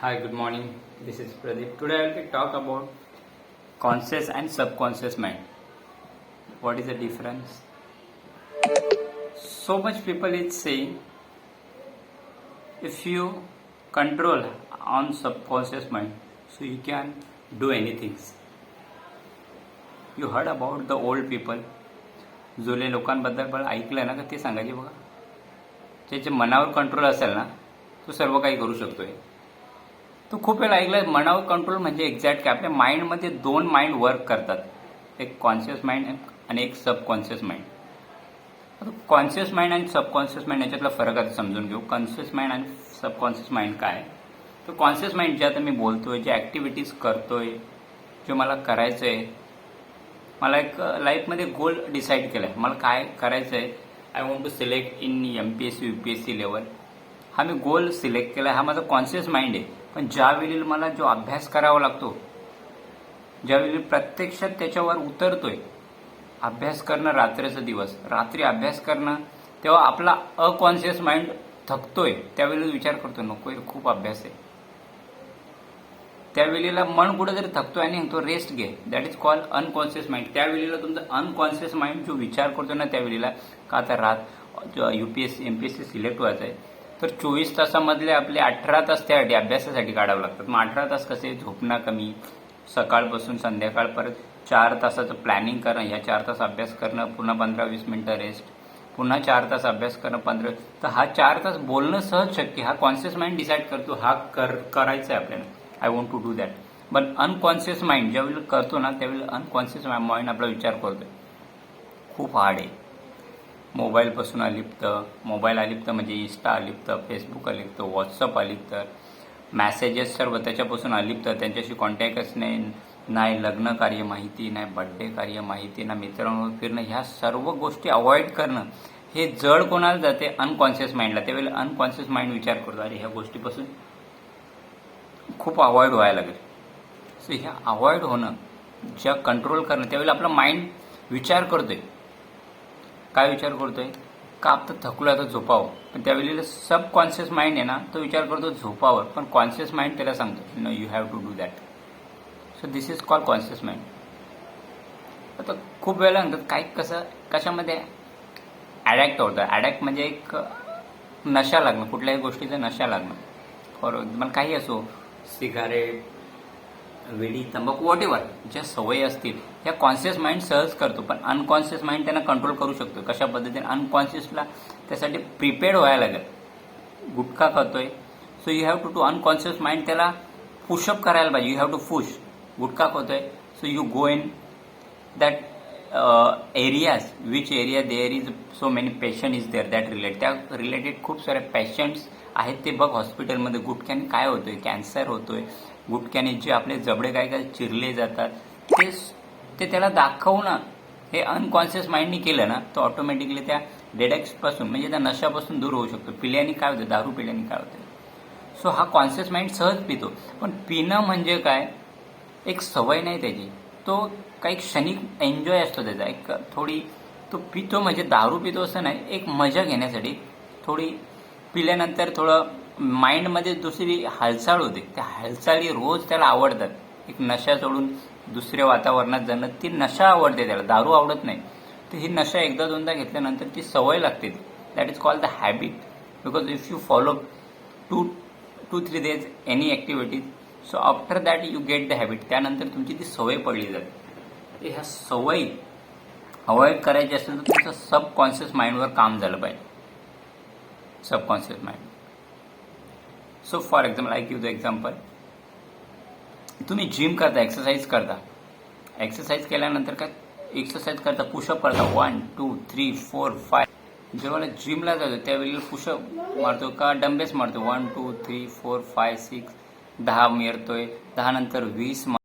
Hi, good morning. This is Pradeep. Today I will talk about conscious and subconscious mind. What is the difference? So much people is saying if you control on subconscious mind, so you can do anything. You heard about the old people. जुने लोकांबद्दल पण ऐकलं ना का ते सांगायचे बघा. ज्याच्या मनावर कंट्रोल असेल ना तो सर्व काही करू शकतोय. तो खूप वेळा ऐकलं मनावर कंट्रोल म्हणजे एक्झॅक्ट काय आपल्या माइंडमध्ये दोन माइंड वर्क करतात, एक कॉन्शियस माइंड आणि एक सबकॉन्शियस माइंड. आता कॉन्शियस माइंड आणि सबकॉन्शियस माइंड याच्यातला फरक आता समजून घेऊ. कॉन्शियस माइंड आणि सबकॉन्शियस माइंड काय. तर कॉन्शियस माइंड जे आता मी बोलतोय, जे ॲक्टिव्हिटीज करतोय, जे मला करायचं आहे, मला एक लाईफमध्ये गोल डिसाईड केला आहे, मला काय करायचं आहे. I want to select in MPSC UPSC level. हा मी गोल सिलेक्ट केला, हा माझा कॉन्शियस माइंड आहे. पण ज्यावेळी मला जो अभ्यास करावा लागतो, ज्यावेळी प्रत्यक्षात त्याच्यावर उतरतोय, अभ्यास करणं रात्रीचा दिवस, रात्री अभ्यास करणं, तेव्हा आपला अकॉन्शियस माइंड थकतोय, त्यावेळी विचार करतो नको खूप अभ्यास आहे. त्यावेळेला मन कुठेतरी थकतोय आणि तो रेस्ट घे, that is called unconscious mind. त्यावेळेला तुमचा अनकॉन्शियस माइंड जो विचार करतो ना, त्यावेळेला का आता रात UPSC MPSC सिलेक्ट व्हायचं आहे, तर 24 तासामधले आपले 18 तास त्यासाठी अभ्यासासाठी काढावं लागतात. मग 18 तास कसे, झोपणं कमी, सकाळपासून संध्याकाळपर्यंत 4 तासाचं प्लॅनिंग करणं, ह्या 4 तास अभ्यास करणं, पुन्हा 15-20 मिनिटं रेस्ट, पुन्हा 4 तास अभ्यास करणं, 15. तर हा 4 तास बोलणं सहज शक्य. हा कॉन्शियस माइंड डिसाईड करतो, हा करायचं आहे आपल्याला, I want to do that. But unconscious mind ज्यावेळेला करतो ना, त्यावेळेला अनकॉन्शियस माइंड आपला विचार करतोय खूप हार्ड आहे. मोबाईलपासून अलिप्त, मोबाईल अलिप्त म्हणजे इंस्टा अलिप्त, फेसबुक अलिप्त, व्हॉट्सअप अलिप्त, मॅसेजेस सर्व त्याच्यापासून अलिप्त, त्यांच्याशी कॉन्टॅक्टच नाही लग्न कार्य माहिती, नाही बड्डे कार्य माहिती, ना मित्रांवर फिरणं, ह्या सर्व गोष्टी अवॉइड करणं, हे जड कोणाला जाते, अनकॉन्शियस माइंडला. त्यावेळेला अनकॉन्शियस माइंड विचार करतो अरे ह्या गोष्टीपासून खूप अवॉइड व्हायला लागेल. सो ह्या अवॉइड होणं, ज्या कंट्रोल करणं, त्यावेळेला आपला माइंड विचार करतोय, काय विचार करतोय का आता थकलो आता झोपावं. पण त्यावेळेला सबकॉन्शियस माइंड आहे ना, तो विचार करतो झोपावर, पण कॉन्शियस माइंड त्याला सांगतो no you have to do that. So this is called conscious mind. आता खूप वेळेला म्हणतात काय कसं कशामध्ये ॲडॅक्ट होतं. ॲडॅक्ट म्हणजे एक नशा लागणं, कुठल्याही गोष्टीचा नशा लागणं. फॉर एक्झाम्पल काही असो, सिगारेट, वेडी, तंबाखू, वॉट एव्हर, ज्या सवयी असतील ह्या कॉन्शियस माइंड सहज करतो, पण अनकॉन्शियस माइंड त्यांना कंट्रोल करू शकतो. कशा पद्धतीने अनकॉन्शियसला त्यासाठी प्रिपेअर्ड व्हायला लागेल. गुटखा खातोय, so you have to to unconscious mind त्याला पुशअप करायला पाहिजे. You have to push. Gutkha खातोय, so you go in that areas which area there is so many patient is there that related, त्या रिलेटेड खूप सारे पेशंट्स आहेत ते बघ हॉस्पिटलमध्ये. गुटख्याने काय होतोय, कॅन्सर होतोय, गुटख्याने जे आपले जबडे काय काय चिरले जातात, ते त्याला दाखवणं, हे अनकॉन्शियस माइंडनी केलं ना, तो ऑटोमॅटिकली त्या डेडॅक्सपासून म्हणजे त्या नशापासून दूर होऊ शकतो. पिल्याने काय होतं, दारू पिल्याने काय होतं. सो हा कॉन्शियस माइंड सहज पितो. पण पिणं म्हणजे काय, एक सवय नाही त्याची, तो काही क्षणिक एन्जॉय असतो त्याचा, एक थोडी तो पितो म्हणजे दारू पितो असं नाही, एक मजा घेण्यासाठी थोडी पिल्यानंतर थोडं माइंडमध्ये दुसरी हालचाल होते, त्या हालचाली रोज त्याला आवडतात. एक नशा सोडून दुसऱ्या वातावरणात जाणं, ती नशा आवडते त्याला, दारू आवडत नाही. तर ही नशा एकदा दोनदा घेतल्यानंतर ती सवय लागते. That is called the habit. Because if you follow 2-3 days any activities, so after that you get the habit. त्यानंतर तुमची ती सवय पडली जाते. तर ह्या सवयी अवॉइड करायची असेल तर तुमचं सबकॉन्शियस माइंडवर काम झालं पाहिजे. Subconscious mind. So for example I give the example, तुम्ही जिम करता, एक्सरसाइज करता, एक्सरसाइज केल्यानंतर काय एक्सरसाइज करता, पुशअप करता 1 2 3 4 5. जेव्हा जिमला जातो त्यावेळेला पुशअप मारतो का डंबेस मारतो 1 2 3 4 5 6 10 मारतोय, 10 नंतर 20